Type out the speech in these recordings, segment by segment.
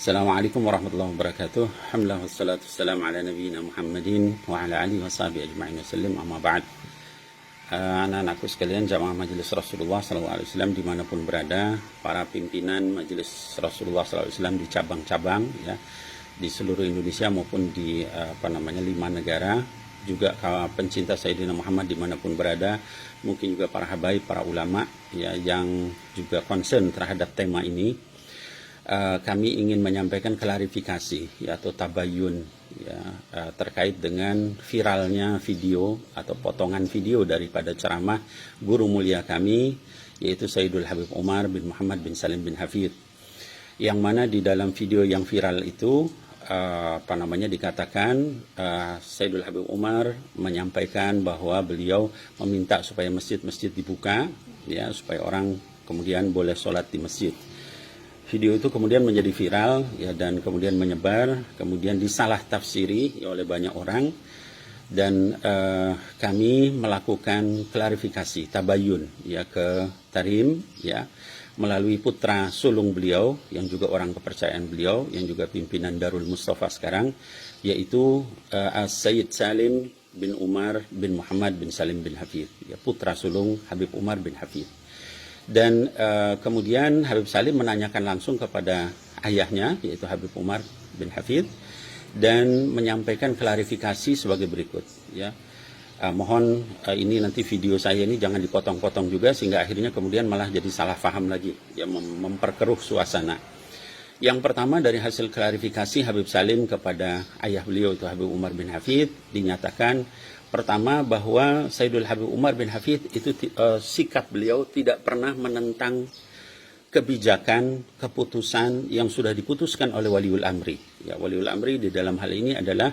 Assalamualaikum warahmatullahi wabarakatuh. Alhamdulillah wassalatu wassalamu ala nabiyyina Muhammadin wa ala alihi wa sahbihi ajma'in wasallim, amma ba'd. Anak-anakku sekalian, jamaah majelis Rasulullah SAW dimanapun berada, para pimpinan majelis Rasulullah SAW di cabang-cabang ya, di seluruh Indonesia maupun di 5 negara, juga pencinta Sayyidina Muhammad dimanapun berada, mungkin juga para habaib, para ulama ya, yang juga concern terhadap tema ini. Kami ingin menyampaikan klarifikasi ya, atau tabayun ya, terkait dengan viralnya video atau potongan video daripada ceramah guru mulia kami, yaitu Sayyidul Habib Umar bin Muhammad bin Salim bin Hafidh, yang mana di dalam video yang viral itu dikatakan Sayyidul Habib Umar menyampaikan bahwa beliau meminta supaya masjid-masjid dibuka ya, supaya orang kemudian boleh sholat di masjid. Video itu kemudian menjadi viral ya, dan kemudian menyebar, kemudian disalah tafsiri ya, oleh banyak orang, dan kami melakukan klarifikasi tabayun ya ke Tarim ya, melalui putra sulung beliau yang juga orang kepercayaan beliau, yang juga pimpinan Darul Mustafa sekarang, yaitu Sayyid Salim bin Umar bin Muhammad bin Salim bin Hafidh ya, putra sulung Habib Umar bin Hafidh. Dan kemudian Habib Salim menanyakan langsung kepada ayahnya, yaitu Habib Umar bin Hafidh, dan menyampaikan klarifikasi sebagai berikut ya. Mohon ini nanti video saya ini jangan dipotong-potong juga, sehingga akhirnya kemudian malah jadi salah paham lagi ya, memperkeruh suasana. Yang pertama, dari hasil klarifikasi Habib Salim kepada ayah beliau, itu Habib Umar bin Hafidh, dinyatakan pertama bahwa Sayyidul Habib Umar bin Hafidh itu sikap beliau tidak pernah menentang kebijakan, keputusan yang sudah diputuskan oleh Waliul Amri. Ya, Waliul Amri di dalam hal ini adalah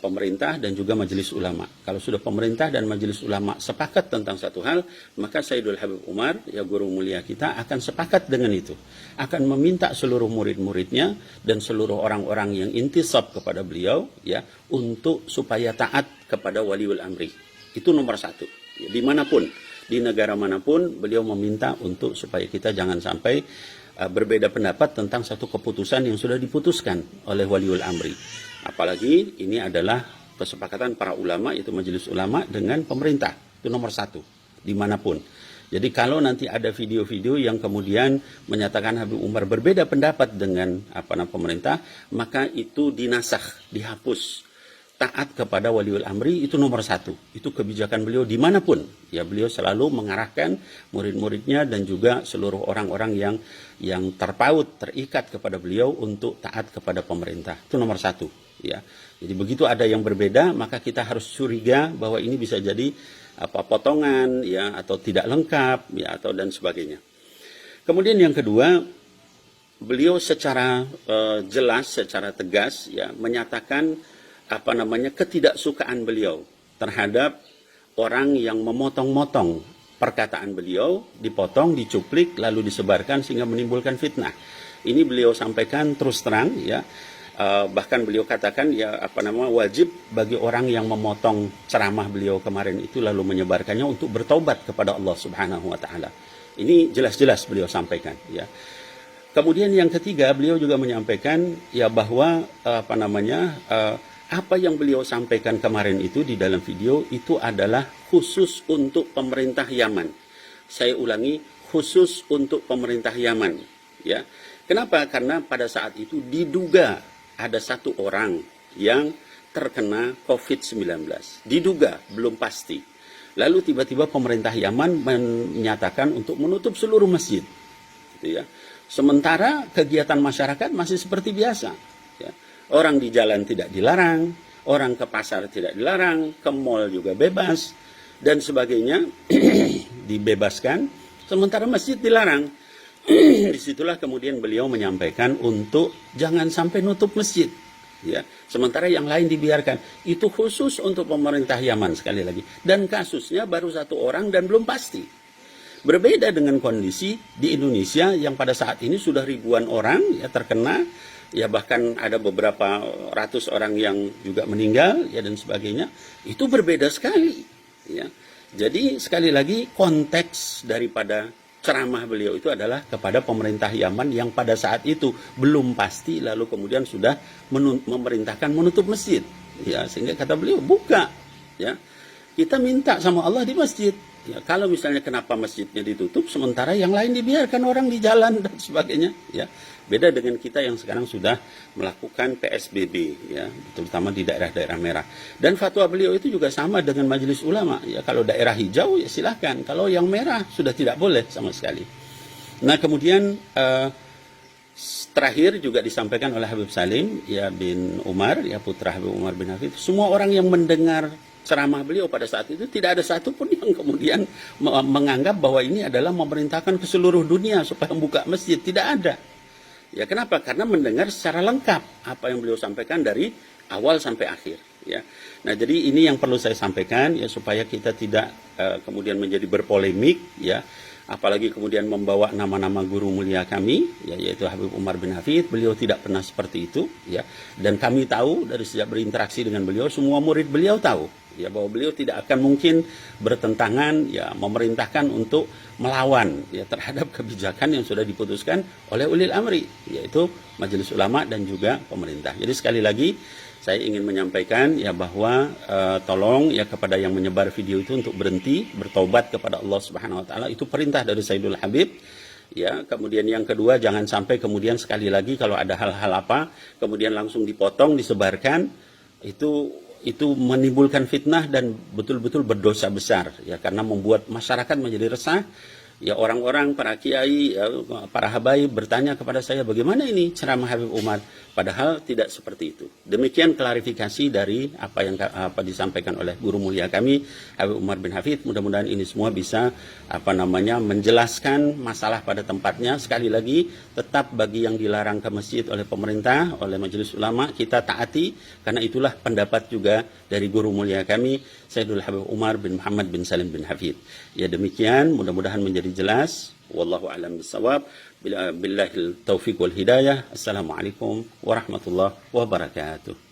pemerintah dan juga majelis ulama. Kalau sudah pemerintah dan majelis ulama sepakat tentang satu hal, maka Sayyidul Habib Umar, ya guru mulia kita, akan sepakat dengan itu. Akan meminta seluruh murid-muridnya dan seluruh orang-orang yang intisab kepada beliau ya, untuk supaya taat kepada Waliul Amri. Itu nomor satu. Ya, dimanapun, di negara manapun, beliau meminta untuk supaya kita jangan sampai berbeda pendapat tentang satu keputusan yang sudah diputuskan oleh Waliul Amri. Apalagi ini adalah kesepakatan para ulama, yaitu majelis ulama dengan pemerintah. Itu nomor satu, dimanapun. Jadi kalau nanti ada video-video yang kemudian menyatakan Habib Umar berbeda pendapat dengan pemerintah, maka itu dinasakh, dihapus. Taat kepada Waliul Amri itu nomor satu. Itu kebijakan beliau dimanapun. Ya, beliau selalu mengarahkan murid-muridnya dan juga seluruh orang-orang yang terpaut, terikat kepada beliau untuk taat kepada pemerintah. Itu nomor satu. Ya, jadi begitu ada yang berbeda, maka kita harus curiga bahwa ini bisa jadi potongan ya, atau tidak lengkap ya, atau dan sebagainya. Kemudian yang kedua, beliau secara jelas, secara tegas ya, menyatakan ketidaksukaan beliau terhadap orang yang memotong-motong perkataan beliau, dipotong, dicuplik, lalu disebarkan sehingga menimbulkan fitnah. Ini beliau sampaikan terus terang ya. Bahkan beliau katakan ya wajib bagi orang yang memotong ceramah beliau kemarin itu lalu menyebarkannya untuk bertobat kepada Allah Subhanahu wa taala. Ini jelas-jelas beliau sampaikan ya. Kemudian yang ketiga, beliau juga menyampaikan ya bahwa apa yang beliau sampaikan kemarin itu di dalam video itu adalah khusus untuk pemerintah Yaman. Saya ulangi, khusus untuk pemerintah Yaman ya. Kenapa? Karena pada saat itu diduga ada satu orang yang terkena COVID-19. Diduga, belum pasti. Lalu tiba-tiba pemerintah Yaman menyatakan untuk menutup seluruh masjid. Gitu ya. Sementara kegiatan masyarakat masih seperti biasa. Ya. Orang di jalan tidak dilarang, orang ke pasar tidak dilarang, ke mall juga bebas, dan sebagainya dibebaskan, sementara masjid dilarang. Disitulah kemudian beliau menyampaikan untuk jangan sampai nutup masjid. Ya, sementara yang lain dibiarkan. Itu khusus untuk pemerintah Yaman sekali lagi. Dan kasusnya baru satu orang dan belum pasti. Berbeda dengan kondisi di Indonesia yang pada saat ini sudah ribuan orang ya terkena. Ya bahkan ada beberapa ratus orang yang juga meninggal ya dan sebagainya. Itu berbeda sekali ya. Jadi sekali lagi konteks daripada ceramah beliau itu adalah kepada pemerintah Yaman yang pada saat itu belum pasti, lalu kemudian sudah memerintahkan menutup masjid. Ya, sehingga kata beliau, buka. Ya, kita minta sama Allah di masjid. Ya, kalau misalnya kenapa masjidnya ditutup sementara yang lain dibiarkan orang di jalan dan sebagainya, ya. Beda dengan kita yang sekarang sudah melakukan PSBB, ya, terutama di daerah-daerah merah. Dan fatwa beliau itu juga sama dengan majelis ulama, ya. Kalau daerah hijau ya silahkan, kalau yang merah sudah tidak boleh sama sekali. Nah, kemudian terakhir juga disampaikan oleh Habib Salim ya bin Umar, ya putra Habib Umar bin Hafid, semua orang yang mendengar ceramah beliau pada saat itu tidak ada satupun yang kemudian menganggap bahwa ini adalah memerintahkan ke seluruh dunia supaya membuka masjid. Tidak ada. Ya, kenapa? Karena mendengar secara lengkap apa yang beliau sampaikan dari awal sampai akhir. Ya. Nah, jadi ini yang perlu saya sampaikan ya, supaya kita tidak kemudian menjadi berpolemik, ya. Apalagi kemudian membawa nama-nama guru mulia kami, ya, yaitu Habib Umar bin Hafid. Beliau tidak pernah seperti itu, ya. Dan kami tahu dari sejak berinteraksi dengan beliau, semua murid beliau tahu, ya, bahwa beliau tidak akan mungkin bertentangan, ya, memerintahkan untuk melawan, ya, terhadap kebijakan yang sudah diputuskan oleh ulil amri, yaitu majelis ulama dan juga pemerintah. Jadi sekali lagi saya ingin menyampaikan ya bahwa tolong ya kepada yang menyebar video itu untuk berhenti, bertobat kepada Allah Subhanahu wa taala, itu perintah dari Sayyidul Habib. Ya, kemudian yang kedua, jangan sampai kemudian sekali lagi kalau ada hal-hal apa kemudian langsung dipotong, disebarkan, itu menimbulkan fitnah dan betul-betul berdosa besar, ya, karena membuat masyarakat menjadi resah. Ya, orang-orang, para kiai, ya, para habaib bertanya kepada saya, bagaimana ini ceramah Habib Umar? Padahal tidak seperti itu. Demikian klarifikasi dari apa yang disampaikan oleh guru mulia kami, Habib Umar bin Hafid. Mudah-mudahan ini semua bisa menjelaskan masalah pada tempatnya. Sekali lagi, tetap bagi yang dilarang ke masjid oleh pemerintah, oleh majelis ulama, kita taati, karena itulah pendapat juga dari guru mulia kami, Sayyidul Habib Umar bin Muhammad bin Salim bin Hafid. Ya, demikian, mudah-mudahan menjadi jelas. Wallahu a'lam bishawab. Billahil taufiq wal hidayah. Assalamualaikum warahmatullahi wabarakatuh.